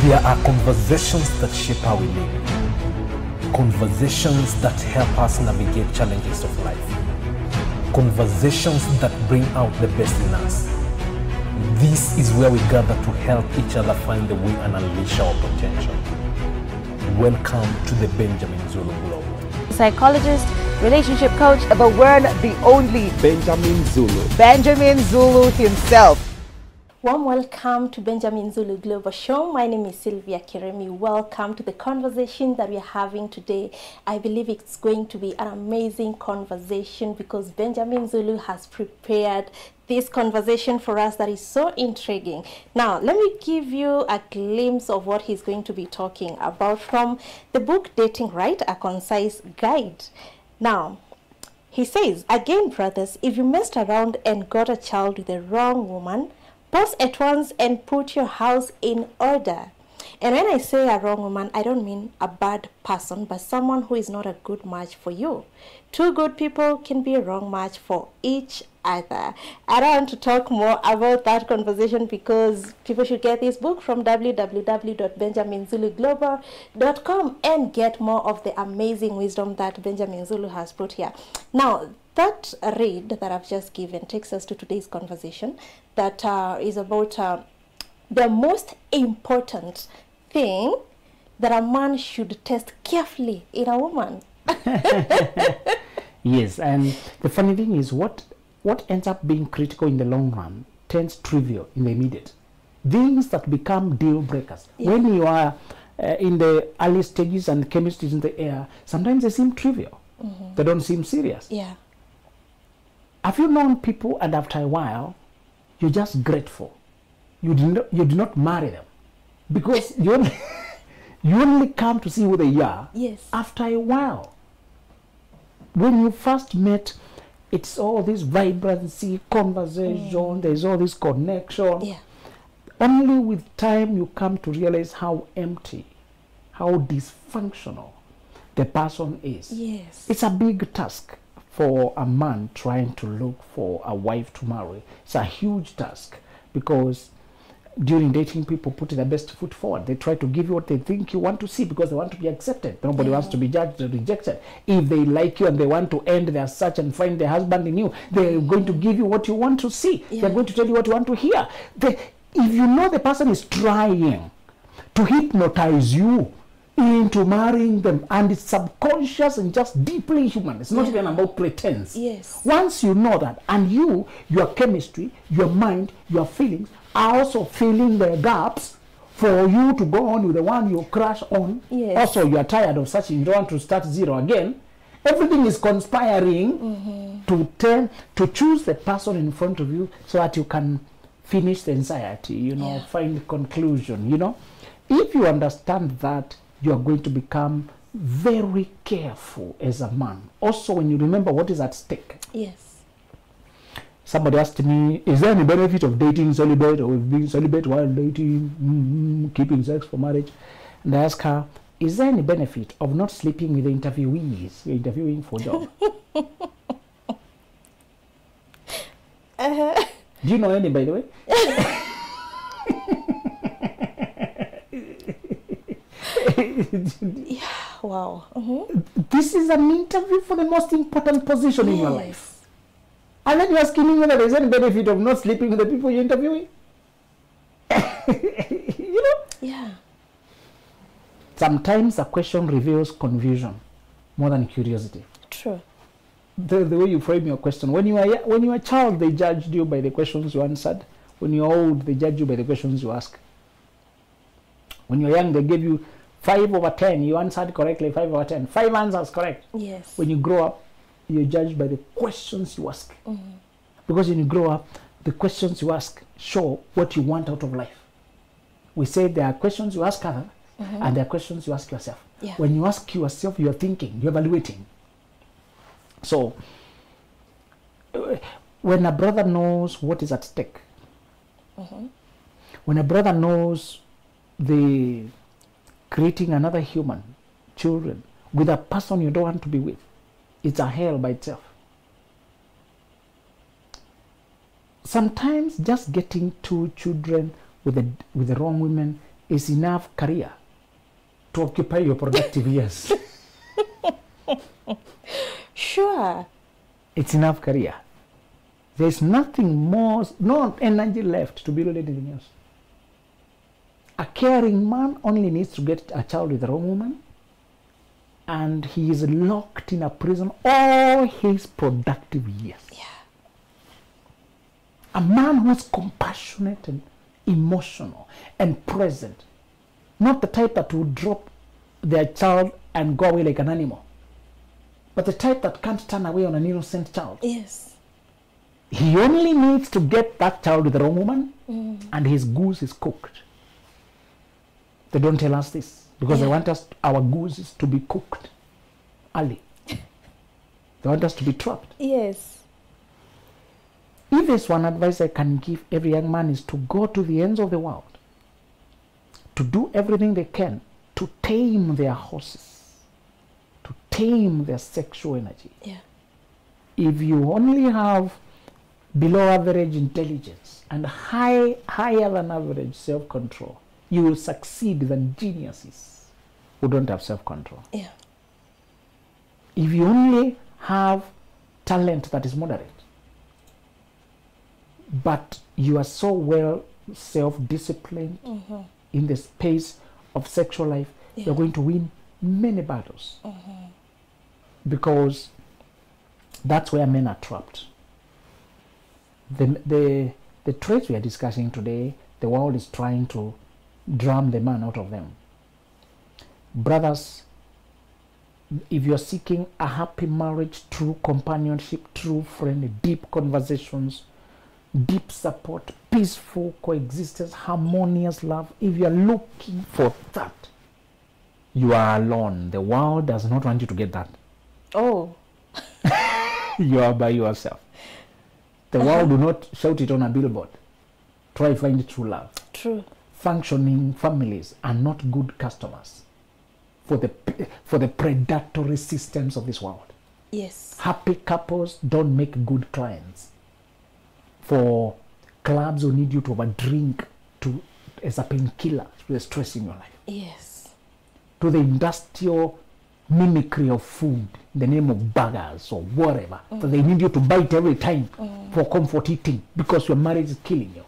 There are conversations that shape how we live, conversations that help us navigate challenges of life, conversations that bring out the best in us. This is where we gather to help each other find the way and unleash our potential. Welcome to the Benjamin Zulu Global. Psychologist, relationship coach, the one, the only Benjamin Zulu. Benjamin Zulu himself. Warm welcome to Benjamin Zulu Global Show. My name is Sylvia Kiremi. Welcome to the conversation that we're having today. I believe it's going to be an amazing conversation because Benjamin Zulu has prepared this conversation for us that is so intriguing. Now, let me give you a glimpse of what he's going to be talking about from the book Dating Right, A Concise Guide. Now, he says, again, brothers, if you messed around and got a child with the wrong woman, pause at once and put your house in order. And when I say a wrong woman, I don't mean a bad person, but someone who is not a good match for you. Two good people can be a wrong match for each other. I don't want to talk more about that conversation because people should get this book from www.benjaminzuluglobal.com and get more of the amazing wisdom that Benjamin Zulu has put here. Now, that read that I've just given takes us to today's conversation that is about the most important thing that a man should test carefully in a woman. Yes, and the funny thing is what ends up being critical in the long run turns trivial in the immediate. Things that become deal breakers. Yeah. When you are in the early stages and chemistry is in the air, sometimes they seem trivial. Mm-hmm. They don't seem serious. Yeah. Have you known people and after a while, you're just grateful? You do not marry them because you only come to see who they are. Yes. After a while. When you first met, it's all this vibrancy, conversation, there's all this connection. Yeah. Only with time you come to realize how empty, how dysfunctional the person is. Yes. It's a big task for a man trying to look for a wife to marry. It's a huge task because during dating, people put their best foot forward. They try to give you what they think you want to see because they want to be accepted. Nobody wants to be judged or rejected. If they like you and they want to end their search and find their husband in you, they're going to give you what you want to see. Yeah. They're going to tell you what you want to hear. If you know the person is trying to hypnotize you into marrying them and it's subconscious and just deeply human, it's not even about pretense. Yes. Once you know that and your chemistry, your mind, your feelings are also filling the gaps for you to go on with the one you crush on. Yes. Also, you are tired of searching, you don't want to start zero again. Everything is conspiring to choose the person in front of you so that you can finish the anxiety, find conclusion, If you understand that, you are going to become very careful as a man. Also, when you remember what is at stake. Yes. Somebody asked me, is there any benefit of dating celibate or being celibate while dating, keeping sex for marriage? And I asked her, is there any benefit of not sleeping with the interviewees you're interviewing for a job? Do you know any, by the way? Yeah, wow. This is an interview for the most important position in your life. And then you're asking me whether there's any benefit of not sleeping with the people you're interviewing. Yeah. Sometimes a question reveals confusion more than curiosity. True. The way you frame your question. When you are a child, they judged you by the questions you answered. When you're old, they judge you by the questions you ask. When you're young, they gave you 5 over 10. You answered correctly, 5 over 10. 5 answers correct. Yes. When you grow up, you're judged by the questions you ask. Because when you grow up, the questions you ask show what you want out of life. We say there are questions you ask others, and there are questions you ask yourself. Yeah. When you ask yourself, you're thinking, you're evaluating. So, when a brother knows what is at stake, when a brother knows the creating another human, children, with a person you don't want to be with, it's a hell by itself. Sometimes just getting 2 children with the wrong women is enough career to occupy your productive years. Sure. It's enough career. There's nothing more, no energy left to build anything else. A caring man only needs to get a child with the wrong woman, and he is locked in a prison all his productive years. Yeah. A man who's compassionate and emotional and present, not the type that would drop their child and go away like an animal, but the type that can't turn away on an innocent child. Yes. He only needs to get that child with the wrong woman, and his goose is cooked. They don't tell us this because they want us, our gooses, to be cooked early. They want us to be trapped. Yes. If there's one advice I can give every young man, is to go to the ends of the world, to do everything they can to tame their horses, to tame their sexual energy. Yeah. If you only have below average intelligence and higher than average self-control, you will succeed than geniuses who don't have self-control. Yeah. If you only have talent that is moderate, but you are so well self-disciplined in the space of sexual life, you're going to win many battles. Because that's where men are trapped. The traits we are discussing today, the world is trying to drum the man out of them. Brothers, if you're seeking a happy marriage, true companionship, true friend, deep conversations, deep support, peaceful coexistence, harmonious love, if you're looking for that, you are alone. The world does not want you to get that. Oh. You are by yourself. The world do not shout it on a billboard. Try find true love. True. Functioning families are not good customers for the predatory systems of this world. Yes. Happy couples don't make good clients for clubs who need you to overdrink as a painkiller to the stress in your life. Yes. To the industrial mimicry of food in the name of burgers or whatever, that they need you to bite every time for comfort eating because your marriage is killing you.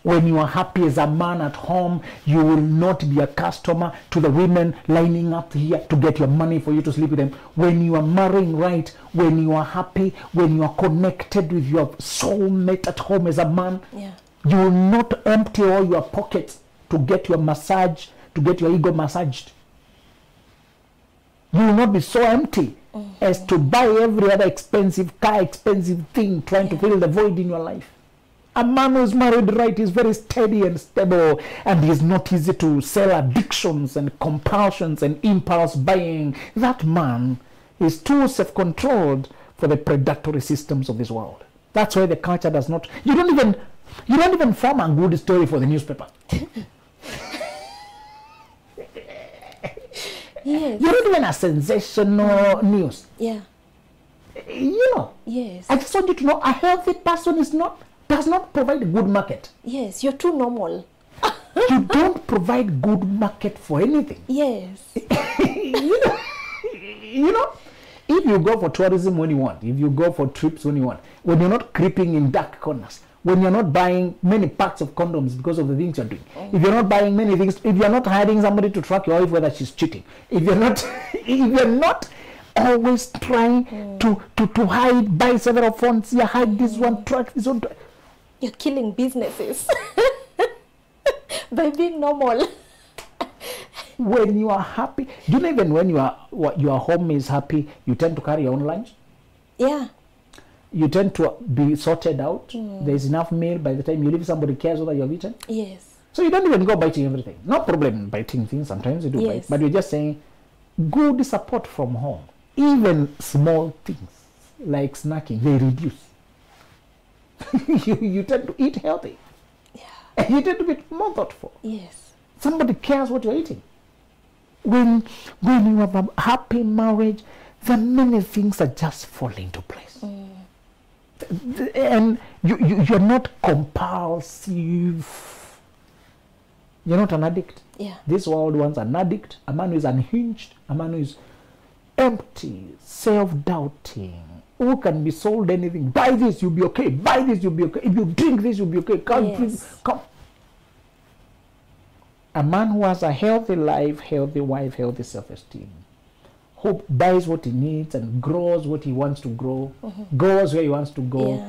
When you are happy as a man at home, you will not be a customer to the women lining up here to get your money for you to sleep with them. When you are marrying right, when you are happy, when you are connected with your soulmate at home as a man, you will not empty all your pockets to get your massage, to get your ego massaged. You will not be so empty as to buy every other expensive car, expensive thing, trying to fill the void in your life. A man who's married right is very steady and stable, and is not easy to sell addictions and compulsions and impulse buying. That man is too self-controlled for the predatory systems of this world. That's why the culture does not. You don't even form a good story for the newspaper. Yes. You're not even a sensational news. Yeah. You know. Yes. I just want you to know, a healthy person does not provide a good market. Yes, you're too normal. You don't provide good market for anything. Yes. you know, if you go for tourism when you want, if you go for trips when you want, when you're not creeping in dark corners, when you're not buying many packs of condoms because of the things you're doing, if you're not buying many things, if you're not hiring somebody to track your wife whether she's cheating, if you're not always trying to hide, buy several phones, you hide this one, track this one. You're killing businesses by being normal. When you are happy, do you know, even when your home is happy, you tend to carry your own lunch? Yeah. You tend to be sorted out. There's enough meal by the time you leave, somebody cares whether you've eaten. Yes. So you don't even go biting everything. No problem biting things, sometimes you do bite, but you're just saying good support from home. Even small things like snacking, they reduce. you tend to eat healthy. Yeah. And you tend to be more thoughtful. Yes. Somebody cares what you're eating. When you have a happy marriage, the many things are just falling into place. And you're not compulsive. You're not an addict. Yeah. This world wants an addict, a man who is unhinged, a man who is empty, self-doubting, who can be sold anything. Buy this, you'll be okay. Buy this, you'll be okay. If you drink this, you'll be okay. Come, please, come. A man who has a healthy life, healthy wife, healthy self-esteem, who buys what he needs and grows what he wants to grow, goes where he wants to go,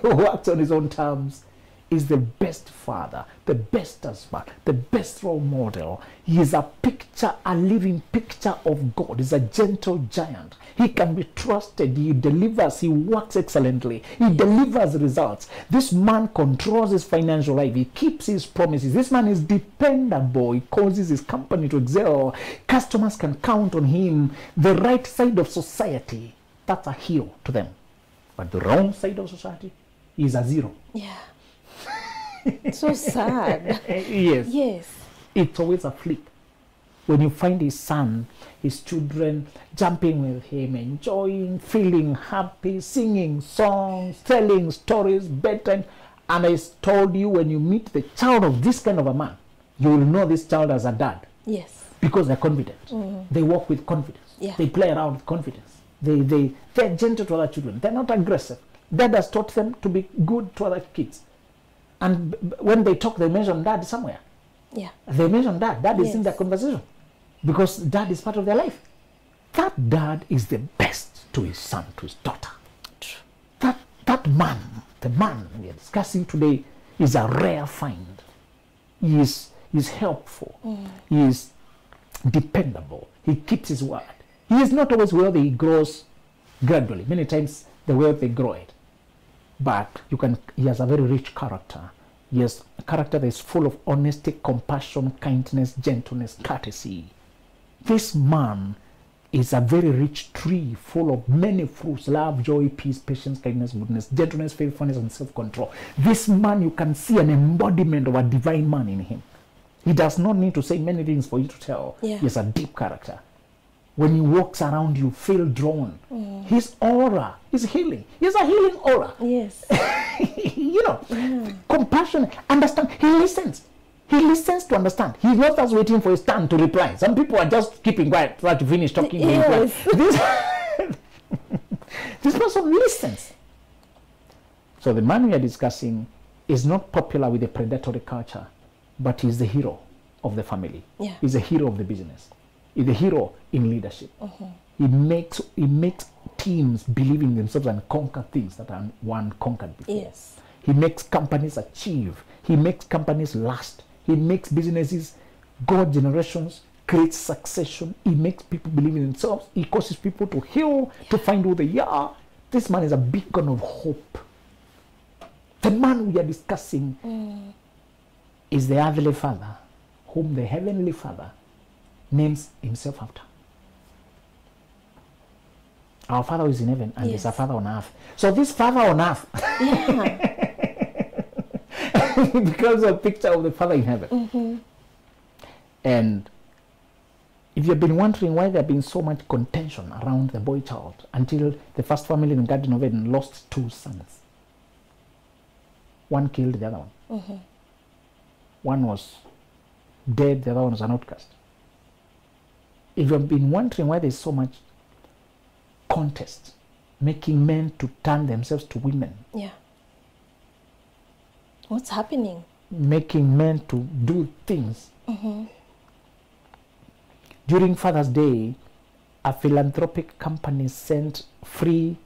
works on his own terms, is the best father, the best husband, the best role model. He is a picture, a living picture of God. He's a gentle giant. He can be trusted. He delivers. He works excellently. He delivers results. This man controls his financial life. He keeps his promises. This man is dependable. He causes his company to excel. Customers can count on him. The right side of society, that's a hero to them. But the wrong side of society is a zero. Yeah. So sad. Yes. Yes. It's always a flip. When you find his son, his children jumping with him, enjoying, feeling happy, singing songs, telling stories, bedtime. And I told you, when you meet the child of this kind of a man, you will know this child as a dad. Yes. Because they're confident. They walk with confidence. Yeah. They play around with confidence. They're gentle to other children. They're not aggressive. Dad has taught them to be good to other kids. And when they talk, they mention dad somewhere. Yeah. They mention dad. Dad is in their conversation. Because dad is part of their life. That dad is the best to his son, to his daughter. That man, the man we are discussing today, is a rare find. He is helpful. He is dependable. He keeps his word. He is not always wealthy. He grows gradually. Many times the wealth they grow it. But he has a very rich character. He has a character that is full of honesty, compassion, kindness, gentleness, courtesy. This man is a very rich tree full of many fruits: love, joy, peace, patience, kindness, goodness, gentleness, faithfulness, and self-control. This man, you can see an embodiment of a divine man in him. He does not need to say many things for you to tell. Yeah. He has a deep character. When he walks around, you feel drawn. His aura is healing. He has a healing aura. Yes. Compassion, understand. He listens. He listens to understand. He's not just waiting for his turn to reply. Some people are just keeping quiet, try to finish talking. Yes. This person listens. So the man we are discussing is not popular with the predatory culture, but he's the hero of the family. Yeah. He's a hero of the business. He's a hero in leadership. He makes teams believe in themselves and conquer things that are one conquered before. Yes. He makes companies achieve. He makes companies last. He makes businesses go generations, creates succession. He makes people believe in themselves. He causes people to heal, to find who they are. This man is a beacon of hope. The man we are discussing is the earthly father, whom the heavenly father names himself after. Our Father is in heaven, and there's a Father on earth. So this Father on earth becomes a picture of the Father in heaven. And if you've been wondering why there's been so much contention around the boy child until the first family in the Garden of Eden lost 2 sons. One killed the other one. One was dead, the other one was an outcast. If you've been wondering why there's so much contest, making men to turn themselves to women. Yeah. What's happening? Making men to do things. During Father's Day, a philanthropic company sent free,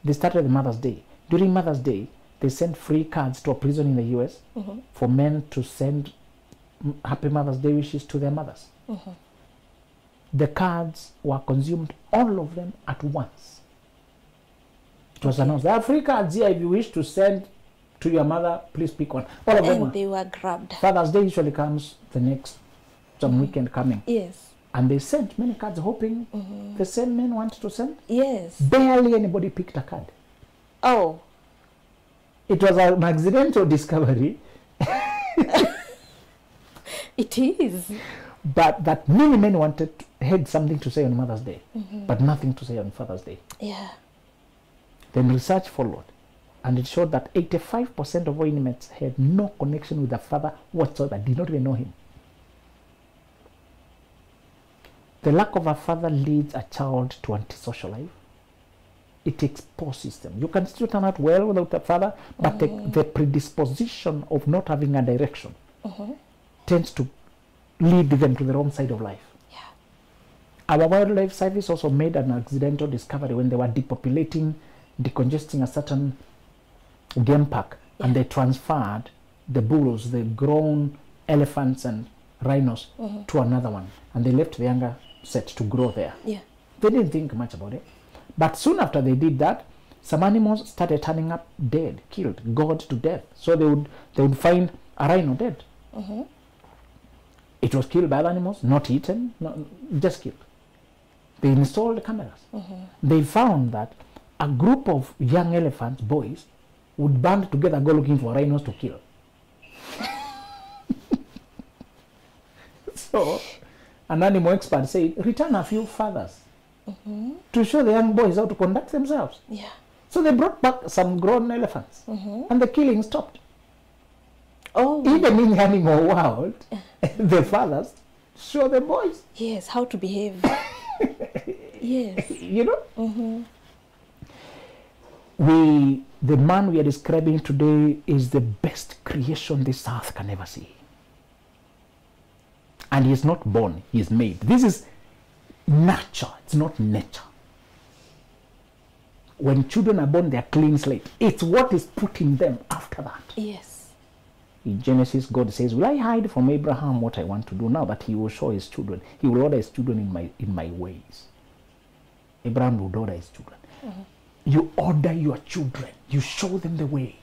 they started the Mother's Day. During Mother's Day, they sent free cards to a prison in the US for men to send Happy Mother's Day wishes to their mothers. The cards were consumed, all of them at once. It was announced, there are free cards here if you wish to send to your mother, please pick one. All of them. And they were grabbed. Father's Day usually comes the next, some weekend coming. Yes. And they sent many cards hoping the same men wanted to send. Yes. Barely anybody picked a card. Oh. It was an accidental discovery. It is. But that many men had something to say on Mother's Day, but nothing to say on Father's Day. Yeah. Then research followed. And it showed that 85% of all inmates had no connection with the father whatsoever, did not even know him. The lack of a father leads a child to antisocial life. It exposes them. You can still turn out well without a father, but the predisposition of not having a direction tends to lead them to the wrong side of life. Yeah. Our wildlife service also made an accidental discovery when they were decongesting a certain game park, and they transferred the bulls, the grown elephants and rhinos to another one, and they left the younger set to grow there. Yeah. They didn't think much about it. But soon after they did that, some animals started turning up dead, killed, gored to death. So they would find a rhino dead. It was killed by other animals, not eaten, just killed. They installed cameras. They found that a group of young elephants, boys, would band together, go looking for rhinos to kill. So an animal expert said, return a few fathers to show the young boys how to conduct themselves. Yeah. So they brought back some grown elephants, and the killing stopped. Oh. Even in the animal world, the fathers show the boys. Yes, how to behave. Yes. You know? The man we are describing today is the best creation this earth can ever see. And he is not born, he is made. This is nurture, it's not nature. When children are born, they are clean slate. It's what is put in them after that. Yes. In Genesis, God says, will I hide from Abraham what I want to do now that he will show his children? He will order his children in my ways. Abraham would order his children. You order your children. You show them the way.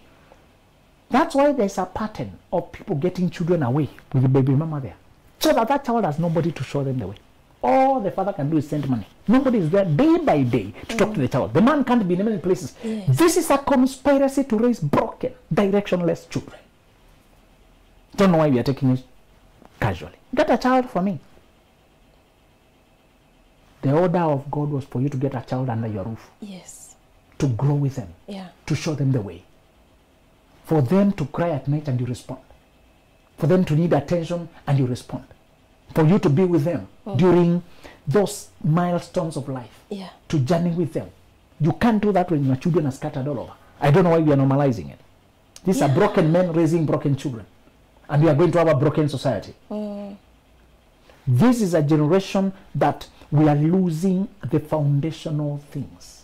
That's why there's a pattern of people getting children away with the baby mama there. So that child has nobody to show them the way. All the father can do is send money. Nobody is there day by day to talk to the child. The man can't be in many places. Yes. This is a conspiracy to raise broken, directionless children. Don't know why we are taking it casually. Get a child for me. The order of God was for you to get a child under your roof. Yes. To grow with them. Yeah. To show them the way. For them to cry at night and you respond. For them to need attention and you respond. For you to be with them during those milestones of life. Yeah. To journey with them. You can't do that when your children are scattered all over. I don't know why we are normalizing it. These are broken men raising broken children. And we are going to have a broken society. This is a generation that we are losing the foundational things.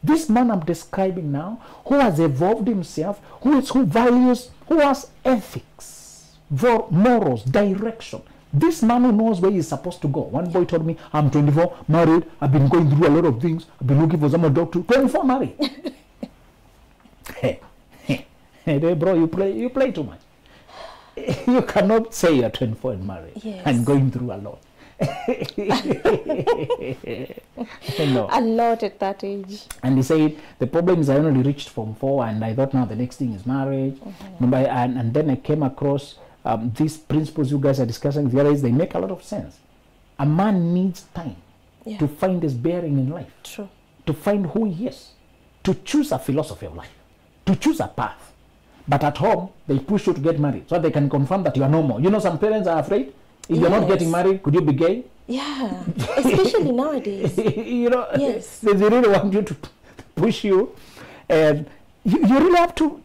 This man I'm describing now, who has evolved himself, who values, who has ethics, morals, direction. This man who knows where he's supposed to go. One boy told me, I'm 24, married, I've been going through a lot of things, I've been looking for someone to talk to. 24 married. Hey, bro, you play too much. You cannot say you're 24 and married and going through a lot. No. A lot at that age. And he said, the problem is I only reached Form 4 and I thought now the next thing is marriage. And then I came across these principles you guys are discussing. The other is they make a lot of sense. A man needs time to find his bearing in life. True. To find who he is. To choose a philosophy of life. To choose a path. But at home, they push you to get married so they can confirm that you are normal. You know, some parents are afraid. If you're not getting married, could you be gay? Yeah, especially nowadays. You know, they really want you to push you. And you really have to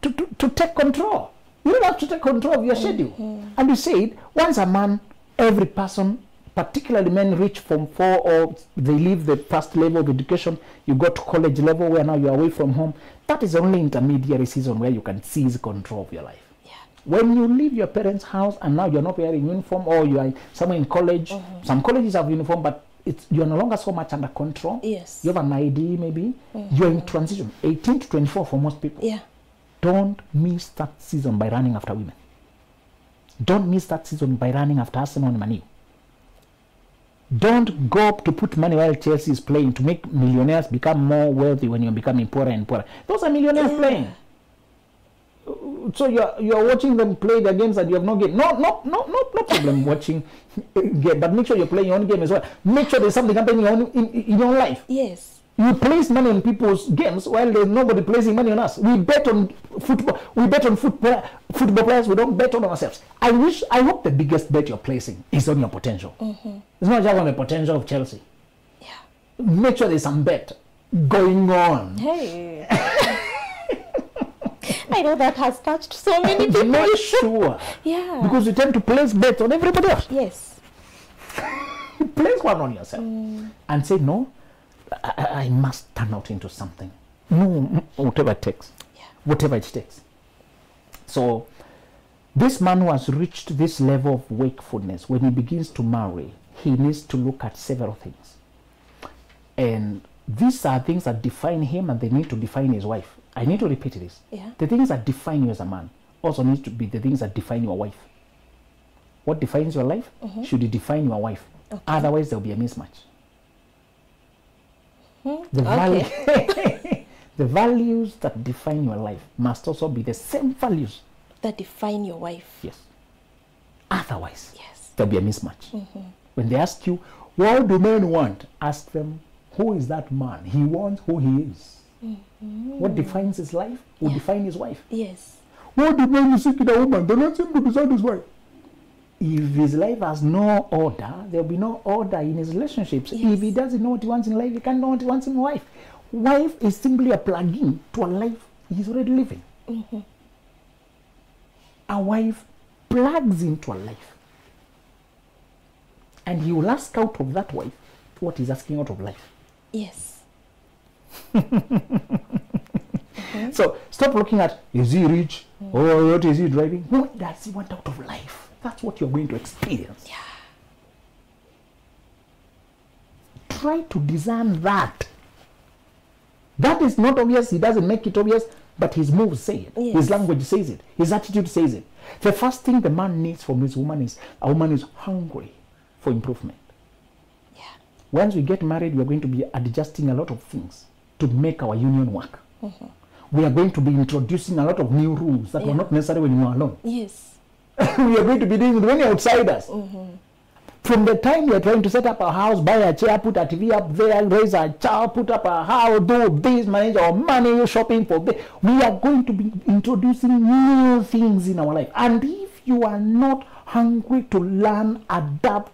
take control. You really have to take control of your schedule. And you said, once a man, every person, particularly men reach Form 4 or they leave the first level of education, you go to college level where now you're away from home. That is only intermediary season where you can seize control of your life. Yeah. When you leave your parents' house and now you're not wearing uniform or you are somewhere in college, some colleges have uniform, but you're no longer so much under control. Yes. You have an ID maybe. You're in transition, 18 to 24 for most people. Yeah. Don't miss that season by running after women. Don't miss that season by running after Arsenal and Man U. Don't go up to put money while Chelsea is playing to make millionaires become more wealthy when you're becoming poorer and poorer. Those are millionaires playing. So you're watching them play their games and you have no game. No problem watching game, but make sure you're playing your own game as well. Make sure there's something happening in your own life. Yes. You place money on people's games while there's nobody placing money on us. We bet on football. We bet on football players. We don't bet on ourselves. I hope the biggest bet you're placing is on your potential. It's not just on the potential of Chelsea. Yeah. Make sure there's some bet going on. Hey. I know that has touched so many people. Make sure. Yeah. Because you tend to place bets on everybody else. Yes. Place one on yourself and say, no, I must turn out into something. No, whatever it takes. Yeah. Whatever it takes. So this man who has reached this level of wakefulness, when he begins to marry, he needs to look at several things. And these are things that define him, and they need to define his wife. I need to repeat this. Yeah. The things that define you as a man also need to be the things that define your wife. What defines your life should define your wife. Okay. Otherwise, there will be a mismatch. The values that define your life must also be the same values. That define your wife. Yes. Otherwise, Yes. there'll be a mismatch. When they ask you, what do men want? Ask them, who is that man? He wants who he is. What defines his life will define his wife. Yes. What do men seek in a woman? They don't seem to beside his wife. If his life has no order, there will be no order in his relationships. Yes. If he doesn't know what he wants in life, he can't know what he wants in wife. Wife is simply a plug-in to a life he's already living. A wife plugs into a life. And he will ask out of that wife what he's asking out of life. Yes. So stop looking at, is he rich? Or what is he driving? What does he want out of life? That's what you're going to experience. Yeah. Try to discern that. That is not obvious. He doesn't make it obvious, but his moves say it. Yes. His language says it. His attitude says it. The first thing the man needs from his woman is, a woman is hungry for improvement. Yeah. Once we get married, we are going to be adjusting a lot of things to make our union work. We are going to be introducing a lot of new rules that were not necessary when you were alone. Yes. We are going to be dealing with many outsiders. From the time we are trying to set up a house, buy a chair, put a TV up there, raise a child, put up a house, do this, manage our money, shopping for this, we are going to be introducing new things in our life. And if you are not hungry to learn, adapt,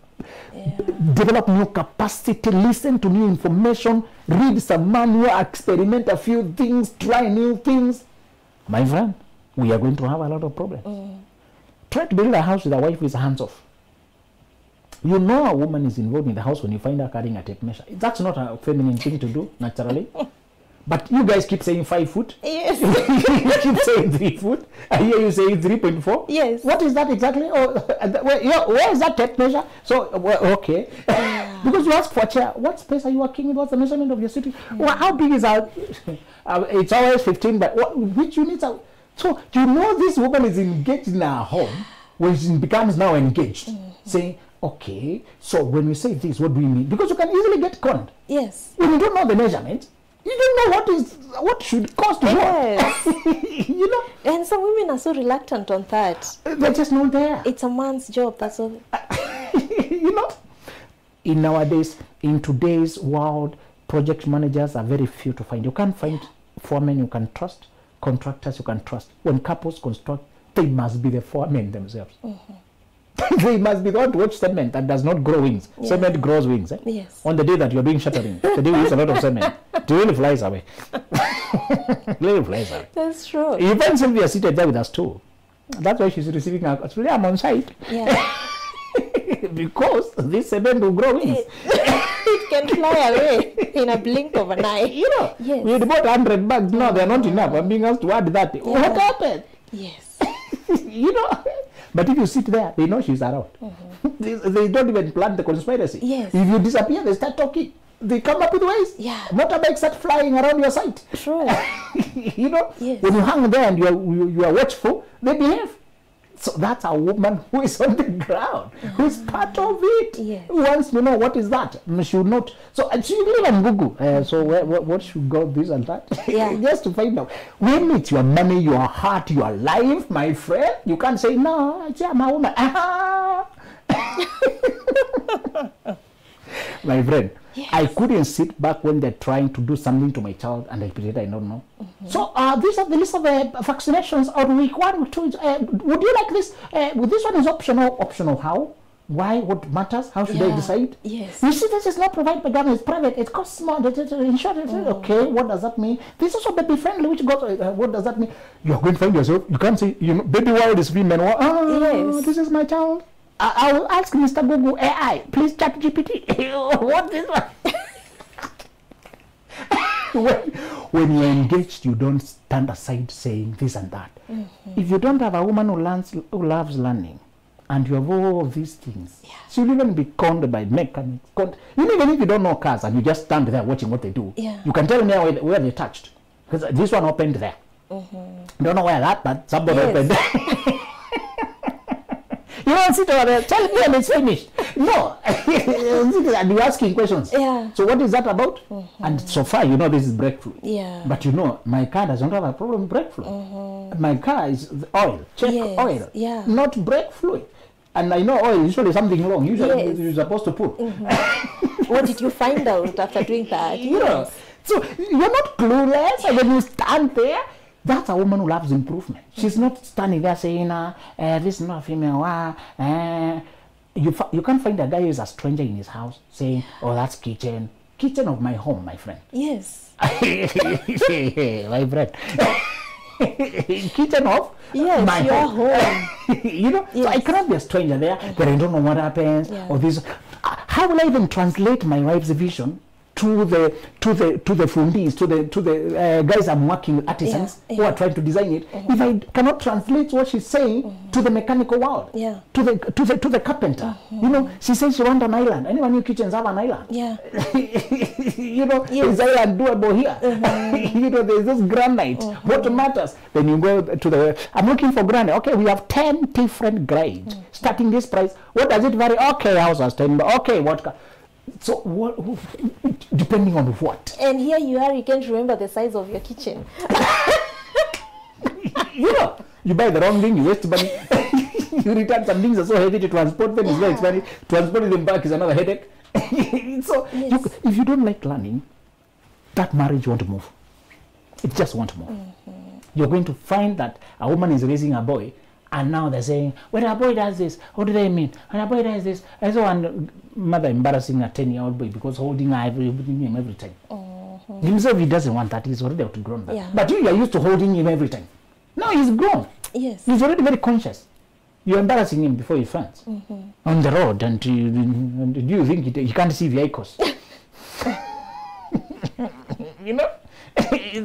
develop new capacity, listen to new information, read some manual, experiment a few things, try new things, my friend, we are going to have a lot of problems. Try to build a house with a wife who is hands off. You know a woman is involved in the house when you find her carrying a tape measure. That's not a feminine thing to do, naturally. But you guys keep saying 5 foot. Yes. You keep saying 3 foot. I hear you saying 3.4. Yes. What is that exactly? Oh, where is that tape measure? So, okay. Because you ask for a chair. What space are you working with? What's the measurement of your sitting? Well, how big is our... it's always 15, but which units are... So, you know this woman is engaged in her home when she becomes now engaged. Saying, okay, so when we say this, what do we mean? Because you can easily get conned. Yes. When you don't know the measurement, you don't know what should cost what. Yes. You know? And some women are so reluctant on that. They're just not there. It's a man's job, that's all. You know? In today's world, project managers are very few to find. You can't find foremen you can trust, contractors you can trust. When couples construct, they must be the foremen themselves. They must be the one to watch cement that does not grow wings. Yeah. Cement grows wings. Yes. On the day that you're doing shuttering, the day we use a lot of cement, it really flies away. Really flies away. That's true. You find Sylvia seated there with us too. That's why she's receiving her. Today I'm on site. Yeah. Because this cement will grow wings. It can fly away in a blink of an eye. You know, Yes. we had bought 100 bags. No, they're not enough. I'm being asked to add that. Yeah. What happened? Yes. You know. But if you sit there, they know she's around. They don't even plan the conspiracy. Yes. If you disappear, they start talking. They come up with ways. Yeah. Motorbikes start flying around your site. True. You know, Yes. when you hang there and you are watchful, they behave. So that's a woman who is on the ground, who is part of it. Yes. Who wants to know what is that? She will not. So she will even Google. So what should go this and that? Yeah. Just to find out. When it's your money, your heart, your life, my friend, you can't say no. I'm a woman. My friend, Yes. I couldn't sit back when they're trying to do something to my child and I pretend I don't know. So these are the list of vaccinations on week 1, week 2. Would you like this? This one is optional. Optional how? Why? What matters? How should I decide? Yes. You see, this is not provided by government. It's private. It costs more. Insurance. Okay, what does that mean? This is also baby friendly. Which goes. What does that mean? You're going to find yourself. You can't say, baby world is women. Yes. This is my child. I will ask Mr. Google AI. Please chat GPT. What is that? When you're engaged, you don't stand aside saying this and that. If you don't have a woman who loves learning, and you have all these things, she'll even be conned by mechanics. Even if you don't know cars and you just stand there watching what they do, you can tell me where they touched. Because this one opened there. Don't know where that, but somebody opened there. You don't sit over there, tell me and it's finished. No. And you're asking questions. Yeah. So what is that about? And so far, this is brake fluid. Yeah. But my car doesn't have a problem with brake fluid. My car is oil. Check oil. Yeah. Not brake fluid. And I know oil, usually something wrong. Usually you're supposed to put. What did you find out after doing that? So you're not clueless, and when you stand there, that's a woman who loves improvement. She's not standing there saying, this is not a female. You can't find a guy who's a stranger in his house saying, oh, that's kitchen of my home, my friend. Yes. My friend. Kitchen of my home. So I cannot be a stranger there, but I don't know what happens or this. How will I even translate my wife's vision to the fundis, to the guys I'm working with, artisans who are trying to design it? If I cannot translate what she's saying to the mechanical world, to the carpenter, she says she wants an island. Anyone new kitchens have an island? Is island doable here? There's this granite. What matters? Then you go to I'm looking for granite. Okay, we have 10 different grades starting this price. What does it vary? Okay, houses 10. Okay, what? So what? Depending on what? And here you are, you can't remember the size of your kitchen. You buy the wrong thing, you waste money. You return some things are so heavy to transport them, it's very expensive. Transporting them back is another headache. So if you don't like learning, that marriage won't move. It just won't move. You're going to find that a woman is raising a boy, and now they're saying, when a boy does this, what do they mean? When a boy does this, I saw a mother embarrassing a 10-year-old boy because holding him every time. Himself, he doesn't want that. He's already outgrown that. But you are used to holding him every time. Now he's grown. Yes. He's already very conscious. You're embarrassing him before he finds on the road, and do you think he can't see vehicles?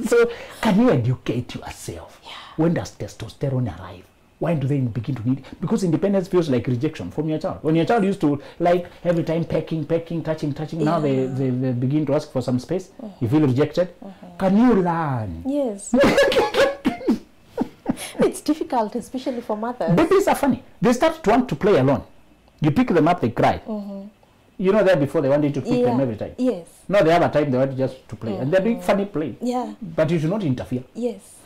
So can you educate yourself? When does testosterone arrive? Why do they begin to need? Because independence feels like rejection from your child. When your child used to like every time pecking, touching, now they begin to ask for some space. You feel rejected. Can you learn? Yes. It's difficult, especially for mothers. Babies are funny. They start to want to play alone. You pick them up, they cry. There before they want you to pick them every time. Yes. No, they have a time they want just to play. And they're doing funny play. Yeah. But you should not interfere. Yes.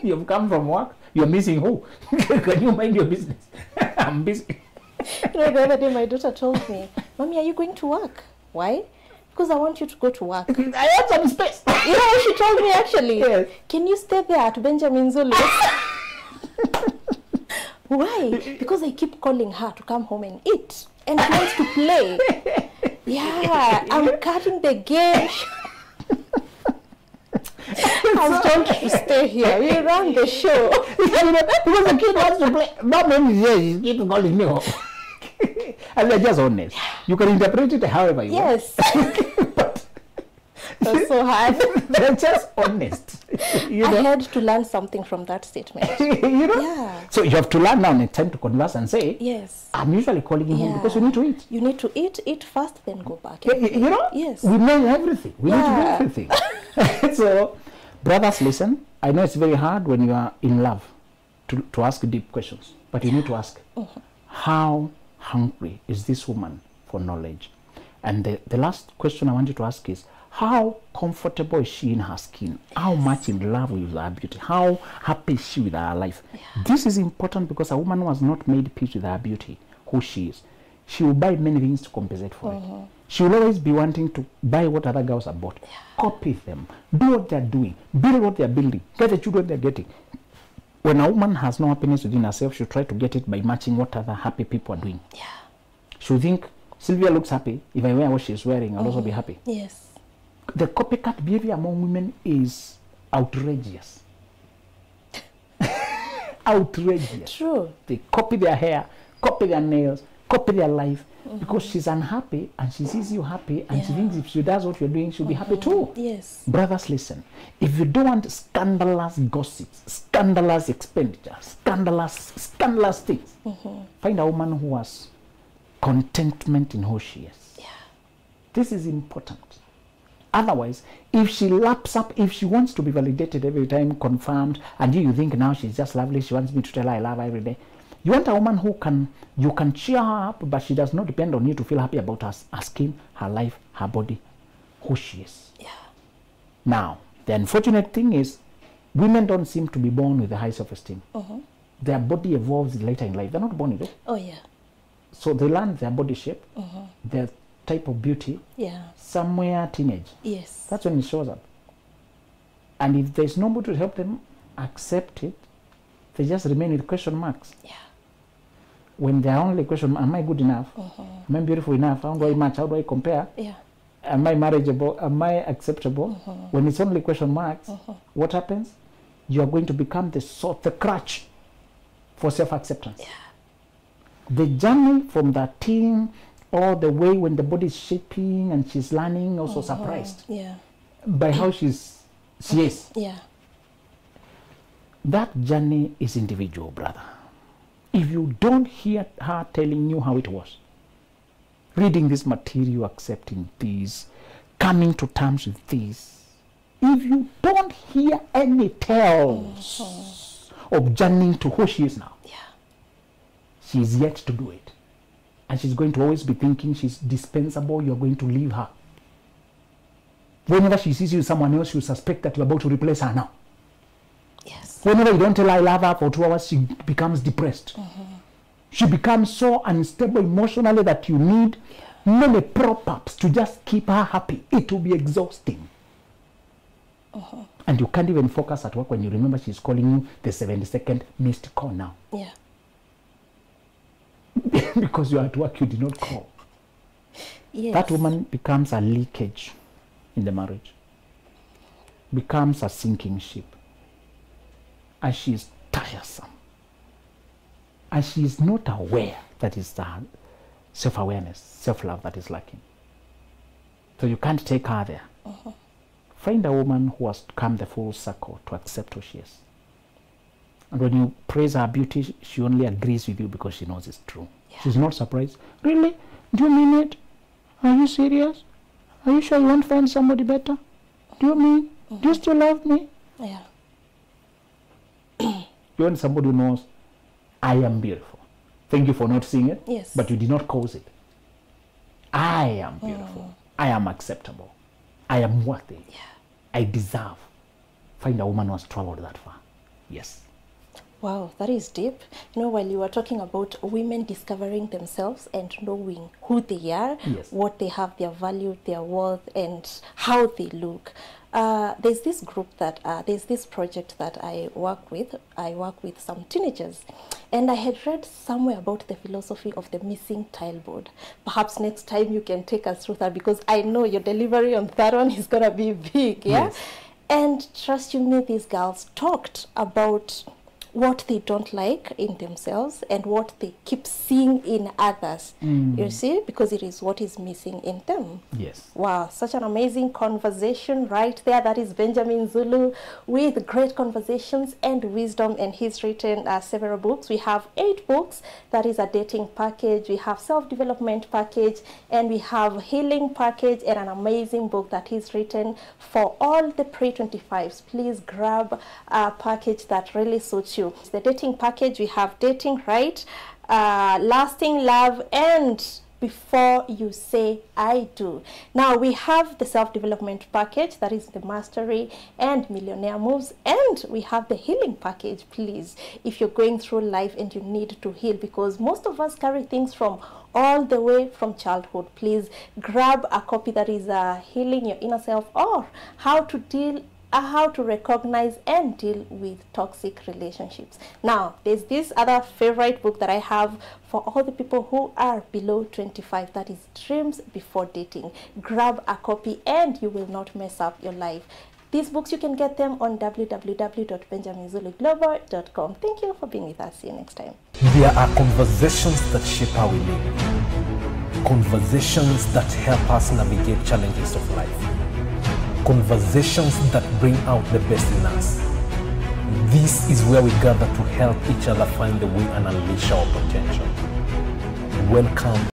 You've come from work. You're missing who? Can you mind your business? I'm busy. The other day my daughter told me, Mommy, are you going to work? Why? Because I want you to go to work. I have some space. You know what she told me actually? Yes. Can you stay there at Benjamin Zulu? Why? Because I keep calling her to come home and eat. And she wants to play. Yeah, I'm cutting the game. I was told to stay here. We run the show. Because the kid wants to play. Mom is here. She keeps calling me home. And they're just honest. You can interpret it however you want. Yes. That's so hard. They're just honest. I had to learn something from that statement. Yeah. So you have to learn now next time to converse and say, yes, I'm usually calling you home because you need to eat. You need to eat first, then go back. Yes. We know everything. We need to do everything. So, brothers, listen. I know it's very hard when you are in love to ask deep questions, but you need to ask, how hungry is this woman for knowledge? And the last question I want you to ask is, how comfortable is she in her skin? How much in love with her beauty? How happy is she with her life? This is important because a woman who has not made peace with her beauty, who she is, she will buy many things to compensate for it. She will always be wanting to buy what other girls have bought. Copy them. Do what they're doing. Build what they're building. Get the children they're getting. When a woman has no happiness within herself, she'll try to get it by matching what other happy people are doing. Yeah. She'll think, Sylvia looks happy. If I wear what she's wearing, I'll also be happy. Yes. The copycat behavior among women is outrageous. Outrageous. True. They copy their hair, copy their nails, copy their life, because she's unhappy and she sees you happy and she thinks if she does what you're doing, she'll be happy too. Yes. Brothers, listen. If you don't want scandalous gossips, scandalous expenditure, scandalous things, find a woman who has contentment in who she is. Yeah. This is important. Otherwise, if she laps up, if she wants to be validated every time, confirmed, and you think now she's just lovely, she wants me to tell her I love her every day. You want a woman who you can cheer her up, but she does not depend on you to feel happy about her skin, her life, her body, who she is. Yeah. Now, the unfortunate thing is, women don't seem to be born with a high self-esteem. Their body evolves later in life. They're not born with it. Oh, yeah. So they learn their body shape, their type of beauty, Yeah. somewhere teenage. Yes. That's when it shows up. And if there's nobody to help them accept it, they just remain with question marks. Yeah. When they're only question, am I good enough? Am I beautiful enough? How do I match? How do I compare? Yeah. Am I marriageable? Am I acceptable? When it's only question marks, what happens? You are going to become the crutch for self-acceptance. Yeah. The journey from that teen all the way when the body is shaping and she's learning, also surprised Yeah. by how she is. Yeah. That journey is individual, brother. If you don't hear her telling you how it was, reading this material, accepting this, coming to terms with this, if you don't hear any tales of journeying to who she is now, she's yet to do it. And she's going to always be thinking she's dispensable, you're going to leave her. Whenever she sees you with someone else, she'll suspect that you're about to replace her now. Yes. Whenever you don't tell her I love her for 2 hours, she becomes depressed. She becomes so unstable emotionally that you need many prop-ups to just keep her happy. It will be exhausting. And you can't even focus at work when you remember she's calling you the 72nd missed call now. Yeah. Because you're at work, you did not call. Yes. That woman becomes a leakage in the marriage, becomes a sinking ship, and she is tiresome, and she is not aware that is the self-awareness, self-love that is lacking. So you can't take her there. Find a woman who has come the full circle to accept who she is. And when you praise her beauty, she only agrees with you because she knows it's true. Yeah. She's not surprised. Really? Do you mean it? Are you serious? Are you sure you won't find somebody better? Do you mean? Do you still love me? Yeah. You want somebody who knows, I am beautiful. Thank you for not seeing it. Yes. But you did not cause it. I am beautiful. I am acceptable. I am worthy. Yeah. I deserve. Find a woman who has traveled that far. Yes. Wow, that is deep. You know, while you were talking about women discovering themselves and knowing who they are, Yes. what they have, their value, their worth, and how they look. There's this group that, there's this project that I work with. I work with some teenagers. And I had read somewhere about the philosophy of the missing tile board. Perhaps next time you can take us through that, because I know your delivery on that one is going to be big, yeah? Yes. And trust you me, these girls talked about what they don't like in themselves and what they keep seeing in others. You see, because it is what is missing in them. Yes. Wow, such an amazing conversation right there. That is Benjamin Zulu with great conversations and wisdom, and he's written several books. We have 8 books. That is a dating package. We have self-development package, and we have healing package, and an amazing book that he's written for all the pre-25s. Please grab a package that really suits you. The dating package, we have dating right, lasting love, and before you say I do. Now we have the self-development package, that is the mastery and millionaire moves, and we have the healing package. Please, if you're going through life and you need to heal, because most of us carry things from all the way from childhood, please grab a copy that is healing your inner self, or how to recognize and deal with toxic relationships. Now, there's this other favorite book that I have for all the people who are below 25, that is Dreams Before Dating. Grab a copy and you will not mess up your life. These books, you can get them on www.benjaminzuluglobal.com. Thank you for being with us. See you next time. There are conversations that shape how we live. Conversations that help us navigate challenges of life. Conversations that bring out the best in us. This is where we gather to help each other find the way and unleash our potential. Welcome